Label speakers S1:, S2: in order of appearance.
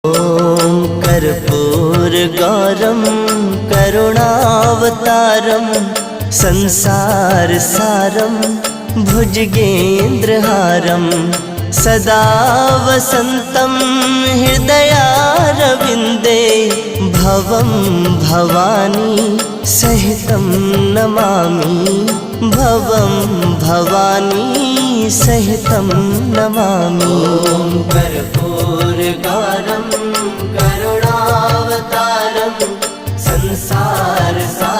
S1: ॐ कर्पूरगौरं करुणावतारं संसारसारं भुजगेन्द्रहारं सदा वसन्तं हृदयारविन्दे भवं भवानी सहितं नमामि भवं भवानी सहितं नमामि। कर्पूरगौरं करुणावतारं संसारसारं